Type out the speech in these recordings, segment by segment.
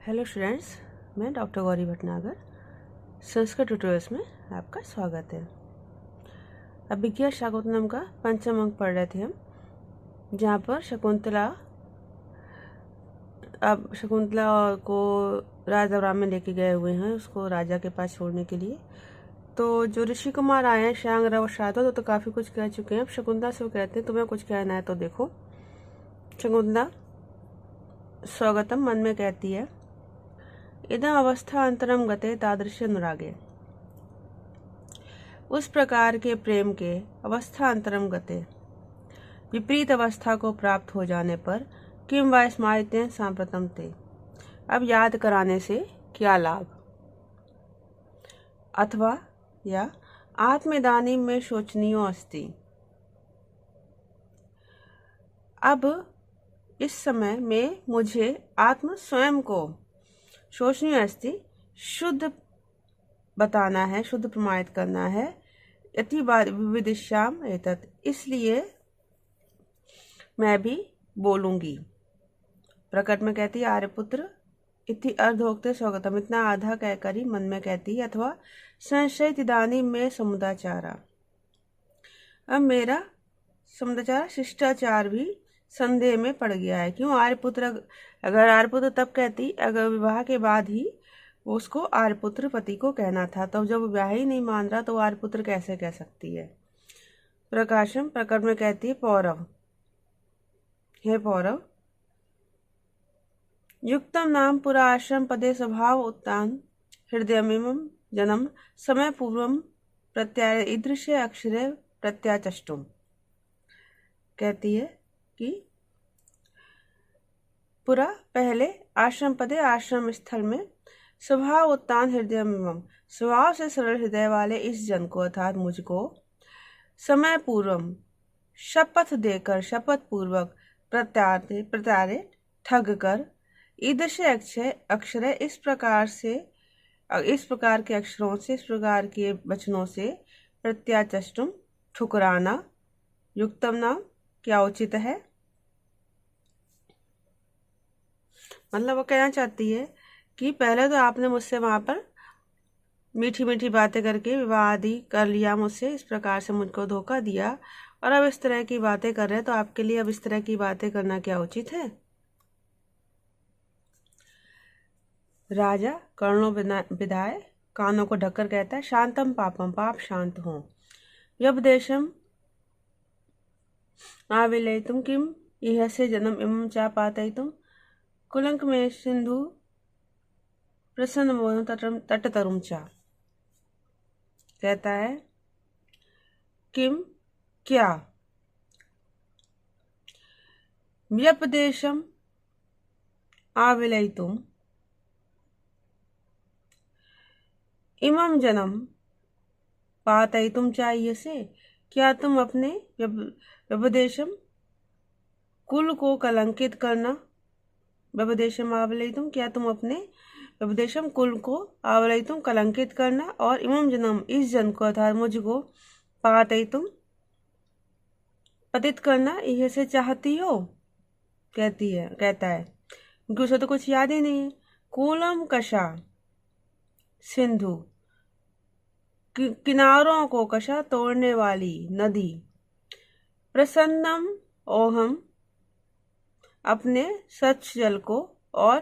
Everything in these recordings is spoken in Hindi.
हेलो स्टूडेंट्स, मैं डॉक्टर गौरी भटनागर संस्कृत ट्यूटोरियल्स में आपका स्वागत है। अभिज्ञा शाकुंतलम का पंचम अंक पढ़ रहे थे हम, जहाँ पर शकुंतला को राजा राम में लेके गए हुए हैं उसको राजा के पास छोड़ने के लिए। तो जो ऋषि कुमार आए हैं श्यांग रव शारदा तो काफ़ी कुछ कह चुके हैं। अब शकुंतला से वो कहते हैं तुम्हें कुछ कहना है तो देखो। शकुंतला स्वागतम मन में कहती है, इदम अवस्था अंतरम गते तादृश अनुरागे, उस प्रकार के प्रेम के अवस्था अंतरम गते विपरीत अवस्था को प्राप्त हो जाने पर किम वा स्मारितेन सांप्रतम ते, अब याद कराने से क्या लाभ। अथवा या आत्मदानीम में शोचनीयो अस्ति, अब इस समय में मुझे आत्म स्वयं को शोचनीय अस्ति शुद्ध बताना है, शुद्ध प्रमाणित करना है। अति विदिश्याम एतत्, इसलिए मैं भी बोलूंगी। प्रकट में कहती है आर्यपुत्र इति अर्धोक्ते स्वागतम, इतना आधा कहकर ही मन में कहती है। अथवा संशय इदानीं में समुदाचारा, अब मेरा समुदाचार शिष्टाचार भी संदेह में पड़ गया है। क्यों आर्यपुत्र, अगर आर्यपुत्र तब कहती अगर विवाह के बाद ही उसको आर्यपुत्र पति को कहना था, तो जब विवाह ही नहीं मान रहा तो आर्यपुत्र कैसे कह सकती है। प्रकाशम प्रकट में कहती है पौरव, हे पौरव, युक्तम नाम पुरा आश्रम पदे स्वभाव उत्तान हृदयमिमं जन्म समय पूर्वम प्रत्याय ईदृशे अक्षरे प्रत्याचष्टुम, कहती है कि पुरा पहले आश्रम पदे आश्रम स्थल में स्वभाव उत्तान हृदय में स्वभाव से सरल हृदय वाले इस जन को अर्थात मुझको समय पूर्वम शपथ देकर शपथ पूर्वक प्रत्यारे ठग कर ईदृश अक्षर इस प्रकार के अक्षरों से इस प्रकार के वचनों से प्रत्याचष्टुम ठुकराना युक्तम नाम क्या उचित है। मतलब वो कहना चाहती है कि पहले तो आपने मुझसे वहां पर मीठी मीठी बातें करके विवाह आदि कर लिया मुझसे, इस प्रकार से मुझको धोखा दिया, और अब इस तरह की बातें कर रहे हैं, तो आपके लिए अब इस तरह की बातें करना क्या उचित है। राजा कर्णों विधाय कानों को ढककर कहता है, शांतम पापम, पाप शांत हो। व्यपदेशम आविलयितुम किम इह से जन्म इमं चा पातयितुम कुलंक में सिंधु प्रसन्न मोहन तटतरुम चा, कहता है किम क्या, व्यपदेशम आविलयितुम इमं जन्म पातयितुम चाहिए से, क्या तुम अपने व्यपदेशम कुल को कलंकित करना, व्यपदेशम आविलयितुम क्या तुम अपने व्यपदेशम कुल को आविलयितुम कलंकित करना, और इमं जन्म इस जन्म को अर्थात मुझको पातयितुम पतित करना यह से चाहती हो, कहता है क्योंकि उसे तो कुछ याद ही नहीं है। कूलम कशा सिंधु, किनारों को कशा तोड़ने वाली नदी, प्रसन्नम ओहम अपने स्वच्छ जल को, और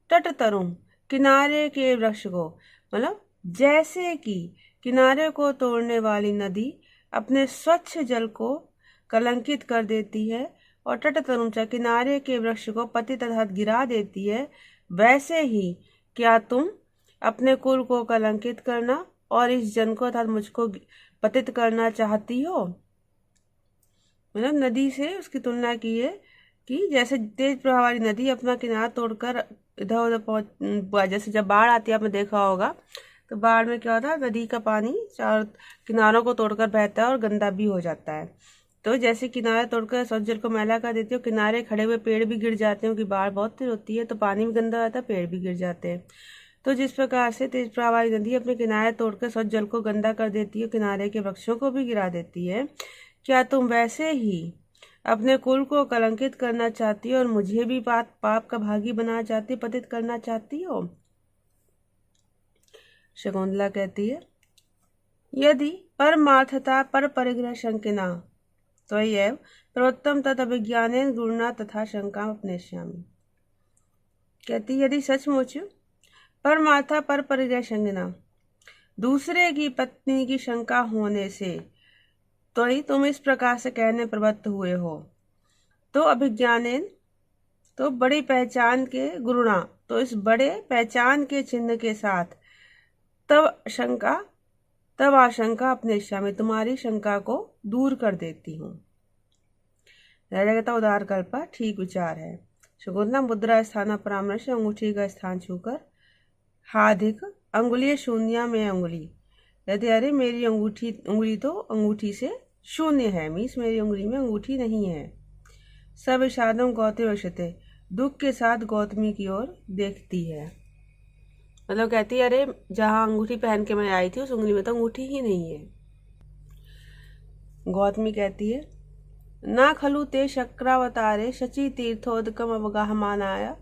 तटतरुम किनारे के वृक्ष को, मतलब जैसे कि किनारे को तोड़ने वाली नदी अपने स्वच्छ जल को कलंकित कर देती है और तटतरुम किनारे के वृक्ष को पतित अर्थात गिरा देती है, वैसे ही क्या तुम अपने कुल को कलंकित करना और इस जन को अर्थात मुझको पतित करना चाहती हो। मतलब नदी से उसकी तुलना की है कि जैसे तेज प्रवाह वाली नदी अपना किनारा तोड़कर इधर उधर पहुंच, जैसे जब बाढ़ आती है आपने देखा होगा, तो बाढ़ में क्या होता है नदी का पानी चारों किनारों को तोड़कर बहता है और गंदा भी हो जाता है। तो जैसे किनारे तोड़कर स्वच्छ जल को मैला कर देती हो, किनारे खड़े हुए पेड़ भी गिर जाते हैं, क्योंकि बाढ़ बहुत तेज होती है तो पानी भी गंदा रहता है, पेड़ भी गिर जाते हैं। तो जिस प्रकार से तेज प्रवाह वाली नदी अपने किनारे तोड़कर स्वच्छ जल को गंदा कर देती है, किनारे के वृक्षों को भी गिरा देती है, क्या तुम वैसे ही अपने कुल को कलंकित करना चाहती हो और मुझे भी पाप का भागी बनाना चाहती, पतित करना चाहती हो। शकुंतला कहती है, यदि परमार्थता पर परिग्रह शंकिना तो ये प्रवृत्तम तद अभिज्ञानेन गुरुणा तथा शंका अपनेष्यामि। कहती यदि सचमुच परमार्था पर परिग्रह शंकिना, दूसरे की पत्नी की शंका होने से तो ही तुम इस प्रकार से कहने प्रवृत्त हुए हो, तो अभिज्ञानेन तो बड़ी पहचान के गुरुणा, तो इस बड़े पहचान के चिन्ह के साथ तब आशंका अपने इच्छा में तुम्हारी शंका को दूर कर देती हूँ। राजा कहता उदार कल्पा ठीक विचार है। शकुंतला मुद्रा स्थान परामर्श अंगूठी का स्थान छूकर हाधिक अंगुली शून्य में अंगुली कहते अरे मेरी उंगली तो अंगूठी से शून्य है, मीन्स मेरी उंगली में अंगूठी नहीं है। सब विषादम गौतम वशते, दुख के साथ गौतमी की ओर देखती है। मतलब कहती है अरे जहाँ अंगूठी पहन के मैं आई थी उस उंगली में तो अंगूठी ही नहीं है। गौतमी कहती है ना खलु ते शक्रावतारे शची तीर्थोदकम अवगाहमानाय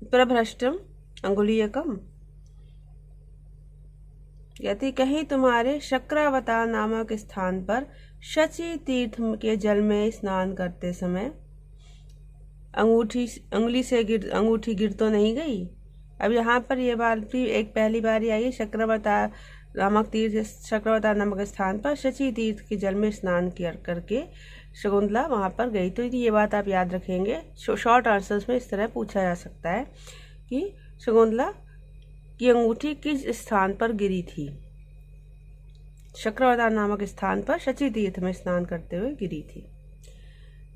प्रभ्रष्टम अंगुलीयकम। कहती कहीं तुम्हारे शक्रावतार नामक स्थान पर शची तीर्थ के जल में स्नान करते समय अंगूठी गिर तो नहीं गई। अब यहाँ पर ये बात भी एक पहली बार आई है, शक्रावतार नामक स्थान पर शची तीर्थ के जल में स्नान करके शकुंतला वहाँ पर गई। तो ये बात आप याद रखेंगे, शॉर्ट आंसर्स में इस तरह पूछा जा सकता है कि शकुंतला की अंगूठी किस स्थान पर गिरी थी। शक्रावतार नामक स्थान पर शची तीर्थ में स्नान करते हुए गिरी थी।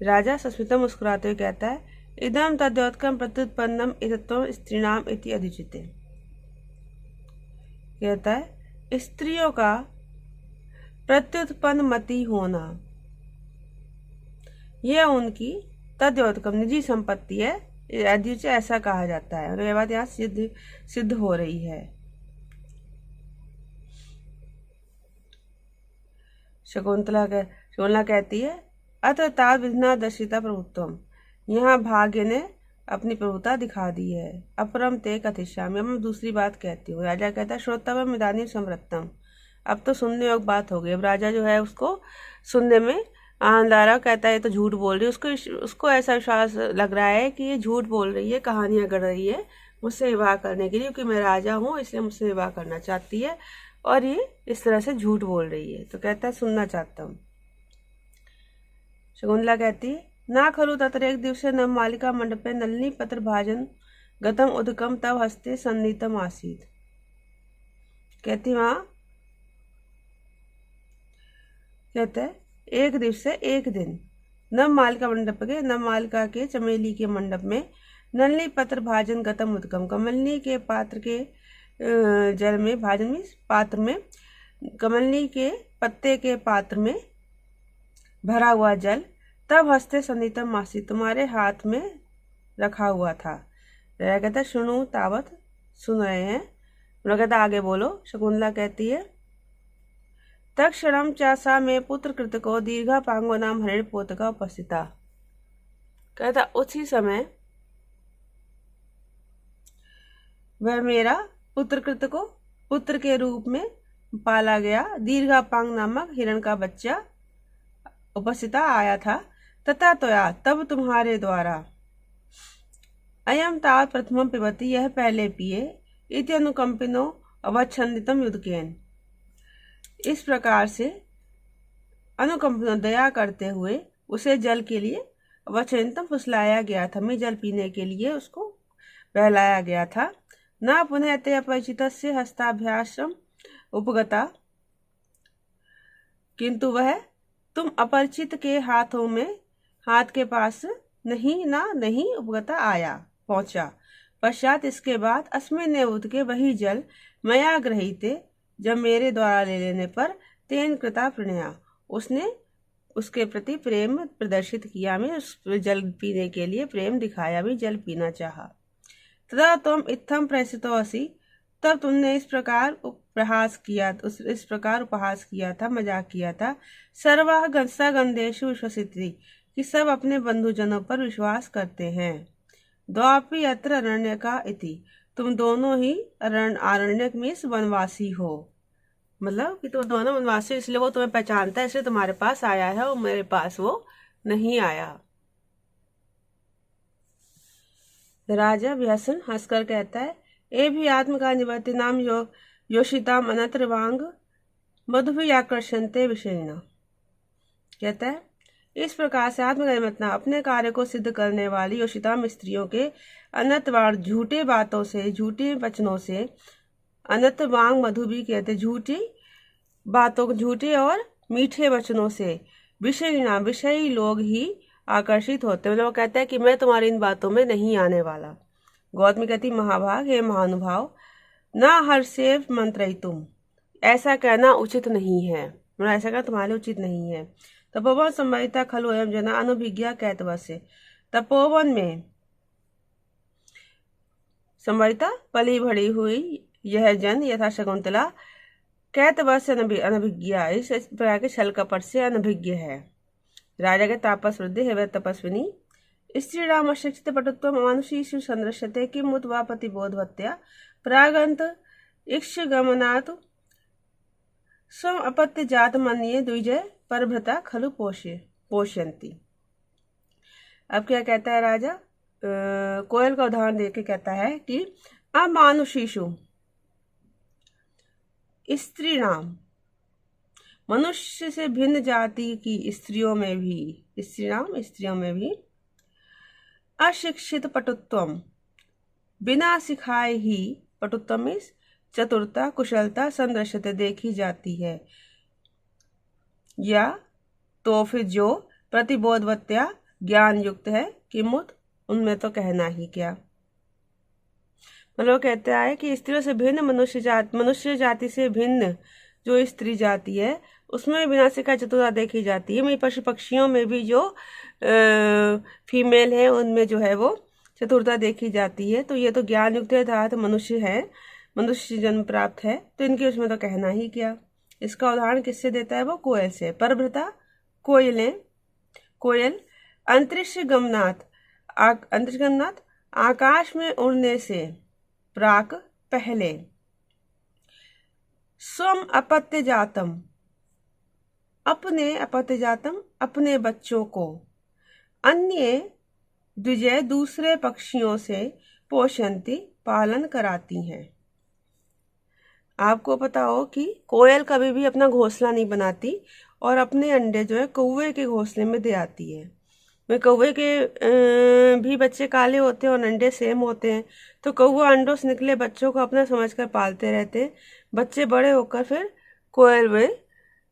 राजा सस्मितम मुस्कुराते हुए कहता है इदम तद्योतकम प्रत्युत्पन्नम इतत्वम स्त्रीणाम इति अधिचिते। कहता है स्त्रियों का प्रत्युत्पन्न मति होना यह उनकी तद्योतकम निजी संपत्ति है, ऐसा कहा जाता है। और यह बात यहाँ सिद्ध हो रही है। शकुंतला कहती है अत्र तावत् विधिना दर्शिता प्रभुत्वम, यहाँ भाग्य ने अपनी प्रभुता दिखा दी है। अपरम ते कथिष्यामि, मैं दूसरी बात कहती हूँ। राजा कहता है श्रोतव्यम इदानीं संवृत्तम, अब तो सुनने योग्य बात हो गई। अब राजा जो है उसको सुनने में आनंद आ रहा, कहता है ये तो झूठ बोल रही है। उसको ऐसा विश्वास लग रहा है कि ये झूठ बोल रही है, कहानियां गढ़ रही है मुझसे विवाह करने के लिए, क्योंकि मैं राजा हूँ इसलिए मुझसे विवाह करना चाहती है और ये इस तरह से झूठ बोल रही है। तो कहता है सुनना चाहता हूँ। शकुंतला कहती है ना खलु तत्र एक दिवसे नव मालिका मंडपे नलिनी पत्र भाजन गतम उदकम तब हस्ते सन्नीतम आसीत। कहती वहां कहते है एक दिवसे एक दिन नव मालिका के चमेली के मंडप में नलिनी पत्र भाजन गतम उदकम, कमलनी के पात्र के जल में, भाजन में पात्र में, कमलनी के पत्ते के पात्र में भरा हुआ जल तब हस्ते सन्नितम मासी, तुम्हारे हाथ में रखा हुआ था। राजा कहता सुनो तावत, सुन रहे हैं। उन्होंने कहता आगे बोलो। शकुंतला कहती है तत्क्षणम चासा में पुत्र कृतको दीर्घा पांगो नाम हरिण पोतका उपस्थिता। कहता उसी समय वह मेरा पुत्र कृतको पुत्र के रूप में पाला गया दीर्घा पांग नामक हिरण का बच्चा उपस्थिता आया था। तथा तोया तब तुम्हारे द्वारा अयम तावत् प्रथमम पिबती, यह पहले पिए, इति अनुकंपिनो अवच्छन्दितम युद्धकेन, इस प्रकार से अनुकंपनो दया करते हुए उसे जल के लिए अवच्छन्दितम फुसलाया गया था, मैं जल पीने के लिए उसको बहलाया गया था। न पुनः ते अपरिचितस्य हस्ताभ्यासम उपगता, किंतु वह तुम अपरिचित के हाथ के पास नहीं उपगता आया पहुंचा। पश्चात इसके बाद अस्मिन् उदके वही जल मया गृहीते, जब मेरे द्वारा ले लेने पर तेन कृता प्रणया, उसने उसके प्रति प्रेम प्रदर्शित किया, मैं उस जल पीने के लिए प्रेम दिखाया, मैं जल पीना चाहा। तदा तुम इत्थम प्रसितो असि, तब तुमने इस प्रकार प्रहास किया, इस प्रकार उपहास किया था, मजाक किया था। सर्वाः सगन्धेषु विश्वसिति, कि सब अपने बंधुजनों पर विश्वास करते हैं। द्वापि अत्र अरण्यका इति, तुम दोनों ही आरण्यक में वनवासी हो, मतलब कि तुम दोनों वनवासी, इसलिए वो तुम्हें पहचानता है, इसलिए तुम्हारे पास आया है और मेरे पास वो नहीं आया। राजा व्यसन हंसकर कहता है, ए भी आत्म का निवर्ति नाम योषिताम अनत्र वांग मधुभी आकर्षणते विषयिणा। कहता है, इस प्रकार से आत्मगमतना अपने कार्य को सिद्ध करने वाली योषिताम स्त्रियों के अनतवार झूठे बातों से, झूठे वचनों से, अनत वांग मधु भी कहते झूठी बातों, झूठे और मीठे वचनों से विषयी लोग ही आकर्षित होते हैं। मतलब वो कहता है कि मैं तुम्हारी इन बातों में नहीं आने वाला। गौतमी कहती, महाभाग हे महानुभाव, ना हर्षेव मंत्रयितुम, ऐसा कहना उचित नहीं है, मतलब ऐसा कहना तुम्हारे लिए उचित नहीं है। तपोवन संहिता खलु एवं जना अनुभिज्ञा कैतवस्य, तपोवन में संहिता पली भरी हुई यह जन यथा शकुंतला कैतवस्य अनभिज्ञा, इस प्रकार के छल कपट से अनभिज्ञ है। राजा के तापस वृद्धि है वह तपस्विनी स्त्रीणाम अशिक्षित पटुत्वम अमानुषीषु संदृश्यते किमुत वा प्रतिबोधवत्या प्रागंत इक्षगमनात् स्वम अपत्य जात मन्ये द्विजय परभृता खलु पोषयन्ति। अब क्या कहता है राजा, कोयल का उदाहरण देके कहता है कि अमानुषीषु स्त्रीणाम, मनुष्य से भिन्न जाति की स्त्रियों में भी अशिक्षित पटुत्वम, बिना सिखाए ही, पटुत्वम इस चतुरता कुशलता संदृश्यते देखी जाती है, या तो फिर जो प्रतिबोधवत्या ज्ञान युक्त है, किमुत उनमें तो कहना ही क्या। मतलब कहता है कि स्त्रियों से भिन्न मनुष्य जाति से भिन्न जो स्त्री जाति है उसमें बिना सिखाए चतुरता देखी जाती है। मैं पशु पक्षियों में भी जो फीमेल है उनमें जो है वो चतुरता देखी जाती है। तो ये तो ज्ञान युक्त है, मनुष्य है, मनुष्य जन्म प्राप्त है, तो इनके उसमें तो कहना ही क्या। इसका उदाहरण किससे देता है वो, कोयल से। परभृता कोयल अंतरिक्ष गमनात् आकाश में उड़ने से प्राक पहले, स्वम अपत्य जातम अपने बच्चों को, अन्य द्विजय दूसरे पक्षियों से पोषंती पालन कराती हैं। आपको पता हो कि कोयल कभी भी अपना घोंसला नहीं बनाती और अपने अंडे जो है कौवे के घोंसले में दे आती है। में कौवे के भी बच्चे काले होते हैं और अंडे सेम होते हैं, तो कौवा अंडों से निकले बच्चों को अपना समझकर पालते रहते हैं। बच्चे बड़े होकर फिर कोयल में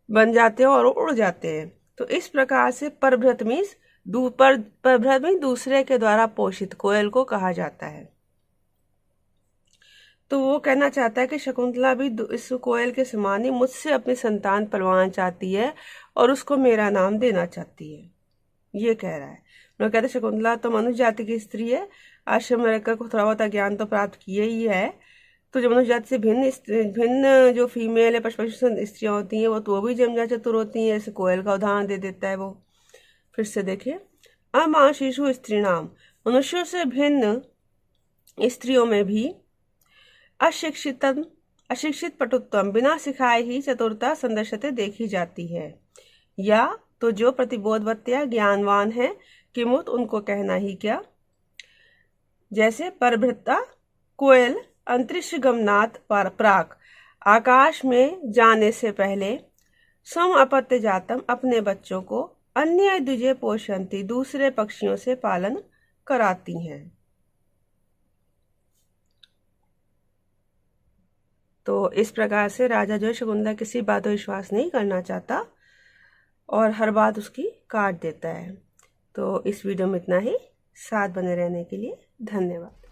बन जाते हैं और उड़ जाते हैं। तो इस प्रकार से परभृत मीन्स दूसरे के द्वारा पोषित कोयल को कहा जाता है। तो वो कहना चाहता है कि शकुंतला भी इस कोयल के समान ही मुझसे अपनी संतान पलवाना चाहती है और उसको मेरा नाम देना चाहती है, ये कह रहा है। वो कहते शकुंतला तो मनुष्य जाति की स्त्री है, आश्रम में रहकर थोड़ा बहुत ज्ञान तो प्राप्त किए ही है, तो जो मनुष्य जाति से भिन्न जो फीमेल है पशु स्त्रियां होती हैं वो तो भी जमजा चतुर होती हैं। ऐसे कोयल का उदाहरण दे देता है वो। फिर से देखिए, अमानुषीषु स्त्रीणाम, मनुष्यों से भिन्न स्त्रियों में भी अशिक्षित पटुत्वम, बिना सिखाए ही चतुरता संदर्शते देखी जाती है, या तो जो प्रतिबोधवत्या ज्ञानवान है, किमुत उनको कहना ही क्या। जैसे परभृता कोयल अंतरिक्ष गमनात् प्राक, आकाश में जाने से पहले, स्वम अपत्य जातम, अपने बच्चों को, अन्य द्विजय पोषंती, दूसरे पक्षियों से पालन कराती हैं। तो इस प्रकार से राजा जो है शकुंतला किसी बात पर विश्वास नहीं करना चाहता और हर बात उसकी काट देता है। तो इस वीडियो में इतना ही। साथ बने रहने के लिए धन्यवाद।